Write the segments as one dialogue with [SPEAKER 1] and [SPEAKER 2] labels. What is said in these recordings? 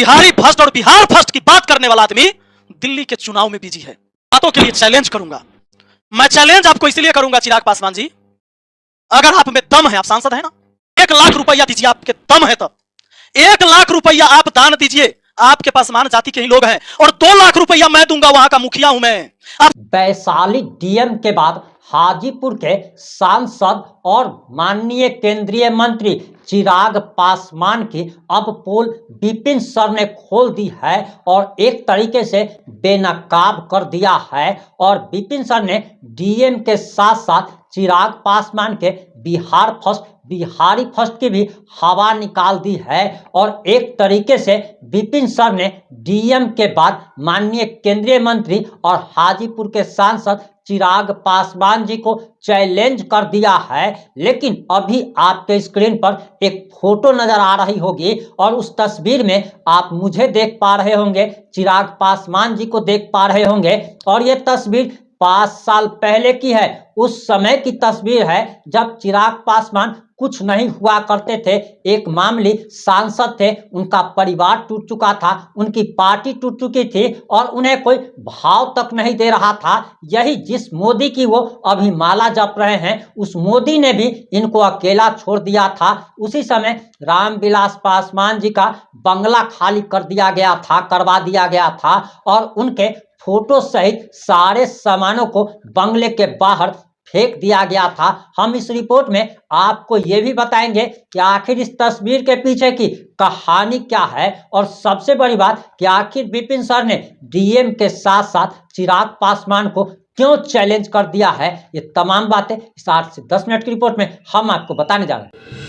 [SPEAKER 1] Bihari first और Bihar first की बात करने वाला आदमी दिल्ली के चुनाव में बिजी है। बातों के लिए चैलेंज करूंगा। मैं चैलेंज आपको इसलिए करूंगा चिराग पासवान जी, अगर आप में दम है, आप सांसद है ना, 1 लाख रुपया दीजिए, आपके दम है तब 1 लाख रुपया आप दान दीजिए। आपके पास मान जाति के ही लोग हैं, और 2 लाख रुपया मैं दूंगा, वहां का मुखिया हूं मैं।
[SPEAKER 2] वैशाली डीएम के बाद हाजीपुर के सांसद और माननीय केंद्रीय मंत्री चिराग पासवान की अब पोल विपिन सर ने खोल दी है और एक तरीके से बेनकाब कर दिया है। और विपिन सर ने डीएम के साथ साथ चिराग पासवान के बिहार फर्स्ट, बिहारी फर्स्ट की भी हवा निकाल दी है। और एक तरीके से विपिन सर ने डीएम के बाद माननीय केंद्रीय मंत्री और हाजीपुर के सांसद चिराग पासवान जी को चैलेंज कर दिया है। लेकिन अभी आपके स्क्रीन पर एक फोटो नजर आ रही होगी और उस तस्वीर में आप मुझे देख पा रहे होंगे, चिराग पासवान जी को देख पा रहे होंगे। और ये तस्वीर 5 साल पहले की है, उस समय की तस्वीर है जब चिराग पासवान कुछ नहीं हुआ करते थे, एक मामूली सांसद थे, उनका परिवार टूट चुका था, उनकी पार्टी टूट चुकी थी और उन्हें कोई भाव तक नहीं दे रहा था। यही जिस मोदी की वो अभी माला जप रहे हैं, उस मोदी ने भी इनको अकेला छोड़ दिया था। उसी समय रामविलास पासवान जी का बंगला खाली कर दिया गया था, करवा दिया गया था और उनके फोटो सहित सारे सामानों को बंगले के बाहर फेंक दिया गया था। हम इस रिपोर्ट में आपको ये भी बताएंगे कि आखिर इस तस्वीर के पीछे की कहानी क्या है और सबसे बड़ी बात कि आखिर विपिन सर ने डीएम के साथ साथ चिराग पासवान को क्यों चैलेंज कर दिया है। ये तमाम बातें इस 8 से 10 मिनट की रिपोर्ट में हम आपको बताने जा रहे हैं।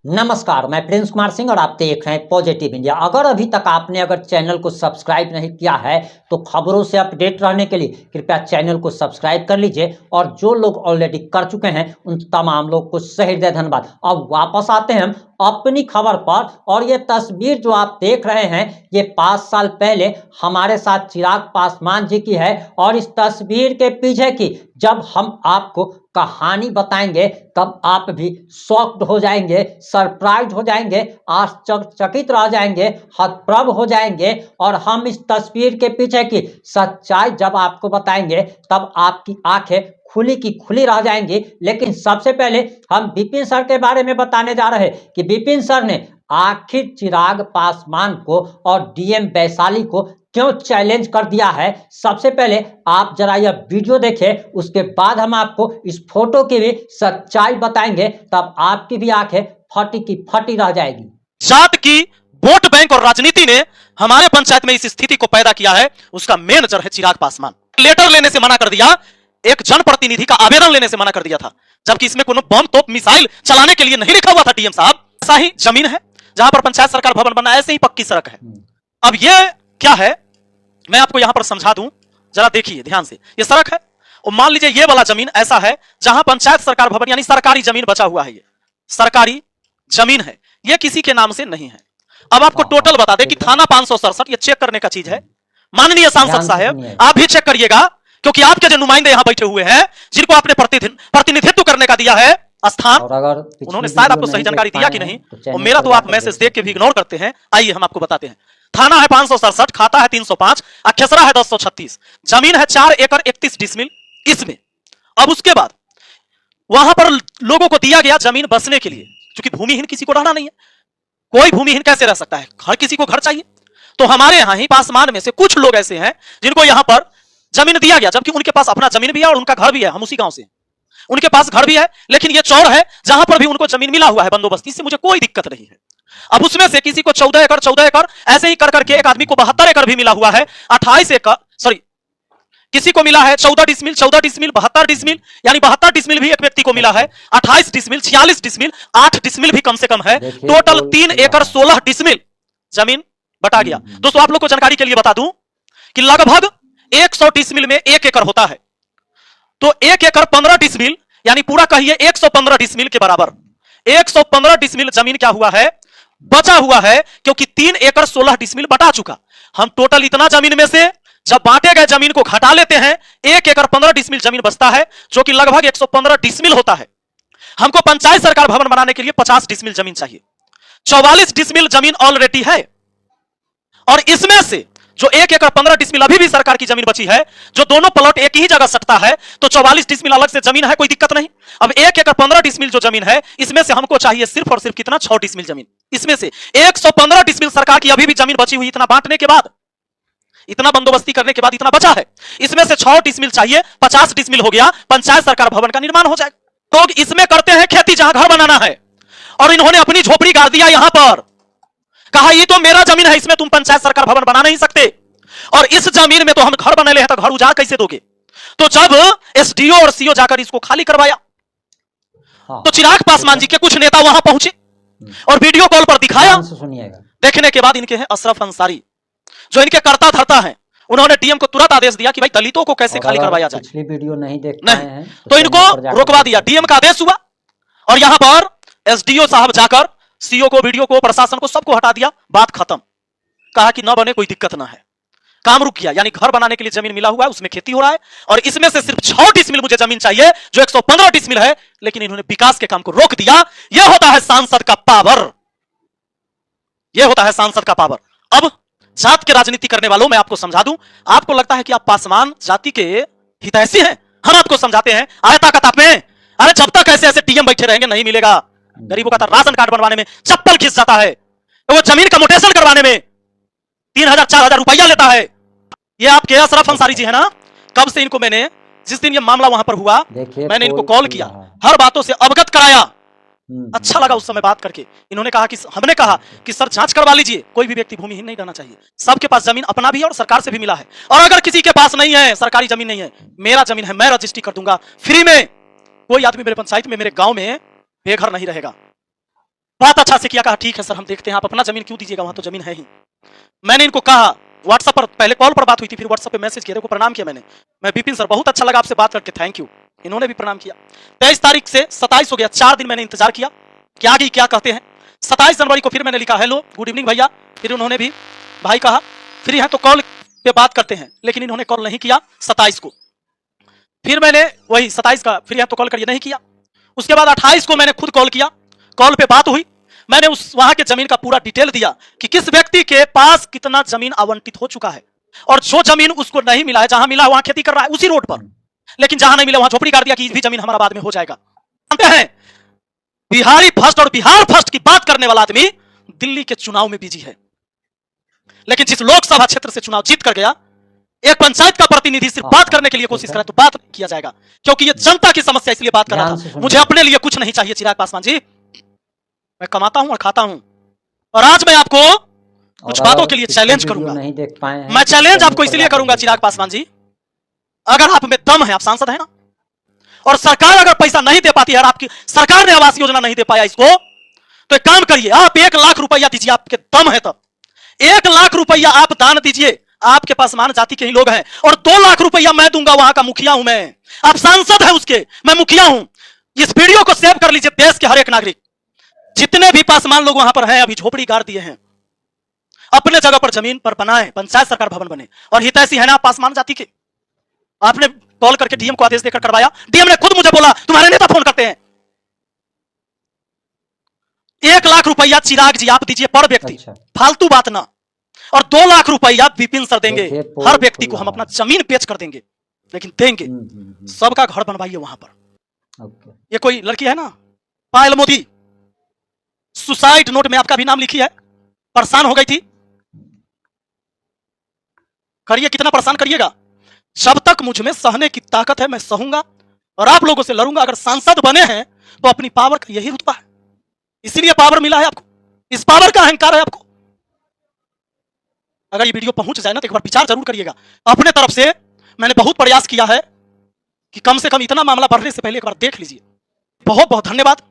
[SPEAKER 2] नमस्कार, मैं प्रिंस कुमार सिंह और आप देख रहे हैं पॉजिटिव इंडिया। अगर तक चैनल को सब्सक्राइब नहीं किया है तो खबरों से अपडेट रहने के लिए कृपया चैनल को सब्सक्राइब कर लीजिए और जो लोग ऑलरेडी कर चुके हैं उन तमाम लोग को सहृदय धन्यवाद। अब वापस आते हैं हम अपनी खबर पर। और ये तस्वीर जो आप देख रहे हैं ये 5 साल पहले हमारे साथ चिराग पासवान जी की है और इस तस्वीर के पीछे की जब हम आपको कहानी बताएंगे तब आप भी शॉक्ड हो जाएंगे, सरप्राइज हो जाएंगे, आश्चर्यचकित रह जाएंगे, हतप्रभ हो जाएंगे। और हम इस तस्वीर के पीछे की सच्चाई जब आपको बताएंगे तब आपकी आंखें खुली की खुली रह जाएंगी। लेकिन सबसे पहले हम विपिन सर के बारे में बताने जा रहे हैं कि विपिन सर ने आखिर चिराग पासवान को और डीएम वैशाली को क्यों चैलेंज कर दिया है। सबसे पहले आप जरा यह वीडियो देखें, उसके बाद हम आपको इस फोटो की भी सच्चाई बताएंगे, तब आपकी भी आंखें फटी की फटी रह जाएगी।
[SPEAKER 1] जात की वोट बैंक और राजनीति ने हमारे पंचायत में इस स्थिति को पैदा किया है, उसका मेन जड़ है चिराग पासवान। लेटर लेने से मना कर दिया, एक जनप्रतिनिधि का आवेदन लेने से मना कर दिया था, जबकि इसमें कोनो बम तोप मिसाइल चलाने के लिए नहीं लिखा हुआ था डीएम साहब। ऐसा ही जमीन है जहां पर पंचायत सरकार भवन बना, ऐसे ही पक्की सड़क है। अब ये क्या है मैं आपको यहां पर समझा दूं, जरा देखिए ध्यान से। ये सड़क है और मान लीजिए ये वाला जमीन ऐसा है जहां पंचायत सरकार भवन यानी सरकारी जमीन बचा हुआ है, ये सरकारी जमीन है, ये किसी के नाम से नहीं है। अब आपको टोटल बता दें कि थाना 567, ये चेक करने का चीज है। माननीय सांसद साहब आप भी चेक करिएगा, क्योंकि आपके जो नुमाइंदे यहां बैठे हुए हैं जिनको आपने प्रतिनिधित्व करने का दिया है स्थान, उन्होंने शायद आपको सही जानकारी दिया कि नहीं, और मेरा तो आप मैसेज देख के भी इग्नोर करते हैं। आइए हम आपको बताते हैं। थाना है 567, खाता है 305, अक्षसरा है 1036, जमीन है 4 एकड़ 31 डिसमिल इसमें। अब उसके बाद वहां पर लोगों को दिया गया जमीन बसने के लिए, क्योंकि भूमिहीन किसी को रहना नहीं है, कोई भूमिहीन कैसे रह सकता है, हर किसी को घर चाहिए। तो हमारे यहां ही पासवान में से कुछ लोग ऐसे हैं जिनको यहां पर जमीन दिया गया, जबकि उनके पास अपना जमीन भी है और उनका घर भी है, हम उसी गांव से, उनके पास घर भी है, लेकिन ये चौर है जहां पर भी उनको जमीन मिला हुआ है बंदोबस्ती से, मुझे कोई दिक्कत नहीं है। अब उसमें से किसी को 14 एकड़ ऐसे ही कर करके एक आदमी को 72 एकड़ भी मिला हुआ है, 28 एकड़ सॉरी किसी को मिला है 14 डिसमिल 72 डिसमिल यानी 72 डिसमिल भी एक व्यक्ति को मिला है, 28 डिसमिल 46 डिसमिल 8 डिसमिल भी कम से कम है, टोटल 3 एकड़ 16 डिसमिल जमीन बटा गया। दोस्तों आप लोग को जानकारी के लिए बता दूं कि लगभग 100 डिसमिल में 1 एकड़ होता है, तो 1 एकड़ 15 डिसमिल यानी पूरा कहिए 115 डिसमिल के बराबर 115 डिसमिल जमीन क्या हुआ है, बचा हुआ है, क्योंकि 3 एकड़ 16 डिसमिल बटा चुका। हम टोटल इतना जमीन में से जब बांटे गए जमीन को घटा लेते हैं 1 एकड़ 15 डिसमिल जमीन बचता है, जो कि लगभग 115 डिसमिल होता है। हमको पंचायत सरकार भवन बनाने के लिए 50 डिसमिल जमीन चाहिए। 44 डिसमिल जमीन ऑलरेडी है, और इसमें से जो 1 एकड़ 15 डिसमिल अभी भी सरकार की जमीन बची है, जो दोनों प्लॉट एक ही जगह सटता है, तो 44 डिसमिल अलग से जमीन है, कोई दिक्कत नहीं। अब 1 एकड़ 15 डिसमिल जो जमीन है, इसमें से हमको चाहिए सिर्फ और सिर्फ कितना, 6 डिसमिल जमीन। इसमें से 115 डिसमिल सरकार की अभी भी जमीन बची हुई, इतना बांटने के बाद, इतना बंदोबस्ती करने के बाद इतना बचा है। इसमें से 6 डिसमिल चाहिए, 50 डिसमिल हो गया, पंचायत सरकार भवन का निर्माण हो जाएगा। लोग इसमें करते हैं खेती जहां घर बनाना है, और इन्होंने अपनी झोपड़ी गाड़ दिया यहां पर, कहा ये तो मेरा जमीन है, इसमें तुम पंचायत सरकार भवन बना नहीं सकते, और इस जमीन में तो हम घर बने हैं, तो घर उजाड़ कैसे दोगे। तो जब एसडीओ और सीओ जाकर इसको खाली करवाया, तो चिराग पासवान जी के कुछ नेता वहां पहुंचे और वीडियो कॉल पर दिखाया।
[SPEAKER 2] सुनिएगा।
[SPEAKER 1] देखने के बाद इनके हैं अशरफ अंसारी, जो इनके करता धरता है, उन्होंने डीएम को तुरंत आदेश दिया कि भाई दलितों को कैसे खाली करवाया जाए।
[SPEAKER 2] पिछली वीडियो नहीं देख
[SPEAKER 1] नहीं,
[SPEAKER 2] पाए हैं
[SPEAKER 1] तो इनको रोकवा दिया। डीएम का आदेश हुआ, और यहां पर एसडीओ साहब जाकर सीओ को, वीडियो को, प्रशासन को, सबको हटा दिया। बात खत्म। कहा कि न बने, कोई दिक्कत ना है, काम रुक गया। यानी घर बनाने के लिए जमीन मिला हुआ है, उसमें खेती हो रहा है, और इसमें से सिर्फ 6 डिसमिल मुझे जमीन चाहिए, जो 115 डिसमिल है, लेकिन इन्होंने विकास के काम को रोक दिया। यह होता है सांसद का पावर, यह होता है सांसद का पावर। अब जात के राजनीति करने वालों, मैं आपको समझा दूं, आपको लगता है कि आप पासवान जाति के हितैषी हैं, हम आपको समझाते हैं आए ताकत आप में। अरे जब तक ऐसे ऐसे डीएम बैठे रहेंगे नहीं मिलेगा। गरीबों का राशन कार्ड बनवाने में चप्पल घिस जाता है, तो वो जमीन का म्यूटेशन करवाने में 3000-4000 रुपया लेता है। ये आपके अशरफ अंसारी जी है ना, कब से इनको मैंने, जिस दिन ये मामला वहां पर हुआ, मैंने इनको कॉल किया, हर बातों से अवगत कराया। अच्छा लगा उस समय बात करके। इन्होंने कहा कि, हमने कहा कि सर जांच करवा लीजिए, कोई भी व्यक्ति भूमिहीन नहीं रहना चाहिए, सबके पास जमीन अपना भी है और सरकार से भी मिला है, और अगर किसी के पास नहीं है, सरकारी जमीन नहीं है, मेरा जमीन है, मैं रजिस्ट्री कर दूंगा फ्री में। कोई आदमी मेरे पंचायत में, मेरे गांव में बेघर नहीं रहेगा। बात अच्छा से किया, कहा ठीक है सर हम देखते हैं, आप अपना जमीन क्यों दीजिएगा, वहां तो जमीन है ही। मैंने इनको कहा, व्हाट्सएप पर, पहले कॉल पर बात हुई थी, फिर व्हाट्सएप पे मैसेज किया, देखो प्रणाम किया मैंने, मैं विपिन सर बहुत अच्छा लगा आपसे बात करके, थैंक यू। इन्होंने भी प्रणाम किया। 23 तारीख से 27 हो गया, 4 दिन मैंने इंतजार किया कि आगे क्या कहते हैं। 27 जनवरी को फिर मैंने लिखा हेलो गुड इवनिंग भैया, फिर उन्होंने भी भाई कहा फ्री है तो कॉल पे बात करते हैं, लेकिन इन्होंने कॉल नहीं किया 27 को। फिर मैंने वही 27 का फ्री है तो कॉल करिए, नहीं किया। उसके बाद 28 को मैंने खुद कॉल किया, कॉल पे बात हुई, मैंने उस वहां के जमीन का पूरा डिटेल दिया कि किस व्यक्ति के पास कितना जमीन आवंटित हो चुका है, और जो जमीन उसको नहीं मिला है, जहां मिला वहां खेती कर रहा है उसी रोड पर, लेकिन जहां नहीं मिला वहां झोपड़ी काट दिया कि भी जमीन हमारा बाद में हो जाएगा। जानते हैं बिहारी फर्स्ट और बिहार फर्स्ट की बात करने वाला आदमी दिल्ली के चुनाव में बिजी है, लेकिन जिस लोकसभा क्षेत्र से चुनाव जीत कर गया, एक पंचायत का प्रतिनिधि सिर्फ बात करने के लिए कोशिश करे तो बात नहीं किया जाएगा, क्योंकि ये जनता की समस्या, इसलिए बात कर रहा था। मुझे अपने लिए कुछ नहीं चाहिए चिराग पासवान जी, मैं कमाता हूं और खाता हूं, और आज मैं आपको कुछ बातों के लिए चैलेंज करूंगा।
[SPEAKER 2] नहीं देख पाए हैं,
[SPEAKER 1] मैं चैलेंज आपको इसलिए करूंगा चिराग पासवान जी, अगर आप में दम है, आप सांसद है ना, और सरकार अगर पैसा नहीं दे पाती है, आपकी सरकार ने आवास योजना नहीं दे पाया इसको, तो एक काम करिए, आप 1 लाख रुपया दीजिए, आपके दम है तब 1 लाख रुपया आप दान दीजिए, आपके पास मान जाति के ही लोग हैं, और 2 लाख रुपया मैं दूंगा, वहां का मुखिया हूं मैं, आप सांसद हैं उसके, मैं मुखिया हूं। इस वीडियो को सेव कर लीजिए, देश के हर एक नागरिक, जितने भी पासवान लोग वहां पर हैं, अभी झोपड़ी गाड़ दिए हैं, अपने जगह पर जमीन पर बनाए, पंचायत सरकार भवन बने, और हितैषी है ना पासवान जाति के। आपने कॉल करके डीएम को आदेश देकर करवाया, डीएम ने खुद मुझे बोला तुम्हारे नेता फोन करते हैं। 1 लाख रुपया चिराग जी आप दीजिए पर व्यक्ति,
[SPEAKER 2] अच्छा।
[SPEAKER 1] फालतू बात ना, और 2 लाख रुपया विपिन सर देंगे, हर व्यक्ति को हम अपना जमीन बेच कर देंगे, लेकिन देंगे। सबका घर बनवाइए वहां पर। ये कोई लड़की है ना पायल मोदी, सुसाइड नोट में आपका भी नाम लिखी है, परेशान हो गई थी, करिए, कितना परेशान करिएगा। जब तक मुझ में सहने की ताकत है मैं सहूंगा और आप लोगों से लड़ूंगा। अगर सांसद बने हैं तो अपनी पावर का यही रुतबा है, इसीलिए पावर मिला है आपको, इस पावर का अहंकार है आपको। अगर ये वीडियो पहुंच जाए ना तो एक बार विचार जरूर करिएगा। अपने तरफ से मैंने बहुत प्रयास किया है कि कम से कम इतना मामला बढ़ने से पहले एक बार देख लीजिए। बहुत बहुत धन्यवाद।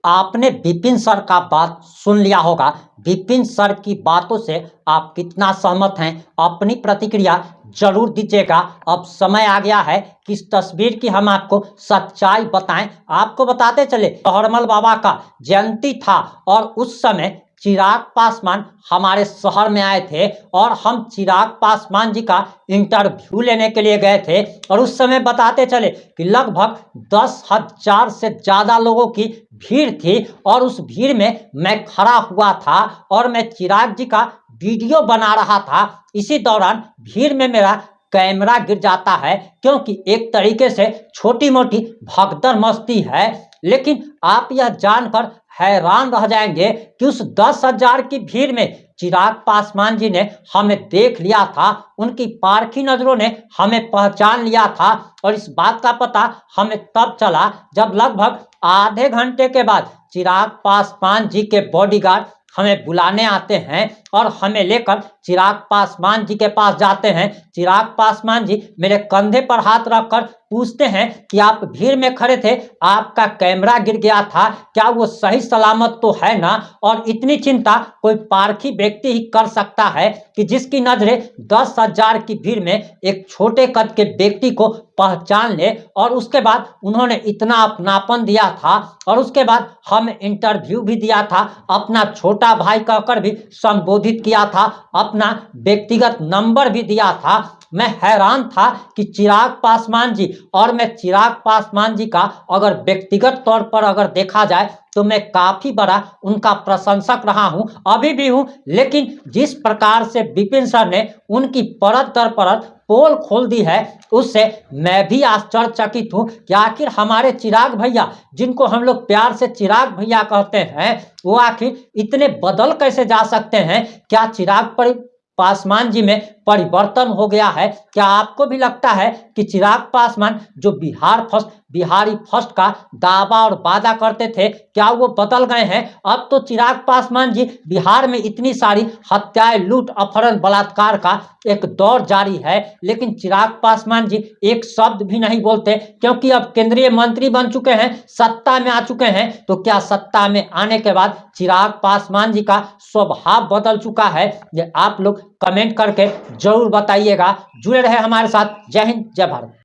[SPEAKER 2] आपने विपिन सर का बात सुन लिया होगा। विपिन सर की बातों से आप कितना सहमत हैं, अपनी प्रतिक्रिया जरूर दीजिएगा। अब समय आ गया है कि इस तस्वीर की हम आपको सच्चाई बताएं। आपको बताते चले तोहरमल बाबा का जयंती था और उस समय चिराग पासवान हमारे शहर में आए थे और हम चिराग पासवान जी का इंटरव्यू लेने के लिए गए थे और उस समय बताते चले कि लगभग 10,000 से ज़्यादा लोगों की भीड़ थी और उस भीड़ में मैं खड़ा हुआ था और मैं चिराग जी का वीडियो बना रहा था। इसी दौरान भीड़ में मेरा कैमरा गिर जाता है, क्योंकि एक तरीके से छोटी मोटी भगदड़ मस्ती है। लेकिन आप यह जानकर हैरान रह जाएंगे कि उस 10,000 की भीड़ में चिराग पासवान जी ने हमें देख लिया था, उनकी पारखी नजरों ने हमें पहचान लिया था। और इस बात का पता हमें तब चला जब लगभग आधे घंटे के बाद चिराग पासवान जी के बॉडीगार्ड हमें बुलाने आते हैं और हमें लेकर चिराग पासवान जी के पास जाते हैं। चिराग पासवान जी मेरे कंधे पर हाथ रखकर पूछते हैं कि आप भीड़ में खड़े थे, आपका कैमरा गिर गया था, क्या वो सही सलामत तो है ना? और इतनी चिंता कोई पारखी व्यक्ति ही कर सकता है कि जिसकी नजरें 10,000 की भीड़ में एक छोटे कद के व्यक्ति को पहचान ले। और उसके बाद उन्होंने इतना अपनापन दिया था और उसके बाद हम इंटरव्यू भी दिया था, अपना छोटा भाई कहकर भी संबोधित किया था, अपना व्यक्तिगत नंबर भी दिया था। मैं हैरान था कि चिराग पासवान जी और मैं चिराग पासवान जी का अगर व्यक्तिगत तौर पर अगर देखा जाए तो मैं काफी बड़ा उनका प्रशंसक रहा हूं, अभी भी हूं। लेकिन जिस प्रकार से विपिन सर ने उनकी परत दर परत पोल खोल दी है, उससे मैं भी आश्चर्यचकित हूं कि आखिर हमारे चिराग भैया, जिनको हम लोग प्यार से चिराग भैया कहते हैं, वो आखिर इतने बदल कैसे जा सकते हैं? क्या चिराग पासवान जी में परिवर्तन हो गया है? क्या आपको भी लगता है कि चिराग पासवान जो बिहारी फर्स्ट का दावा और वादा करते थे, क्या वो बदल गए हैं? अब तो चिराग पासवान जी बिहार में इतनी सारी हत्याएं, लूट, अपहरण, बलात्कार का एक दौर जारी है, लेकिन चिराग पासवान जी एक शब्द भी नहीं बोलते, क्योंकि अब केंद्रीय मंत्री बन चुके हैं, सत्ता में आ चुके हैं। तो क्या सत्ता में आने के बाद चिराग पासवान जी का स्वभाव बदल चुका है? ये आप लोग कमेंट करके जरूर बताइएगा। जुड़े रहे हमारे साथ। जय हिंद, जय भारत।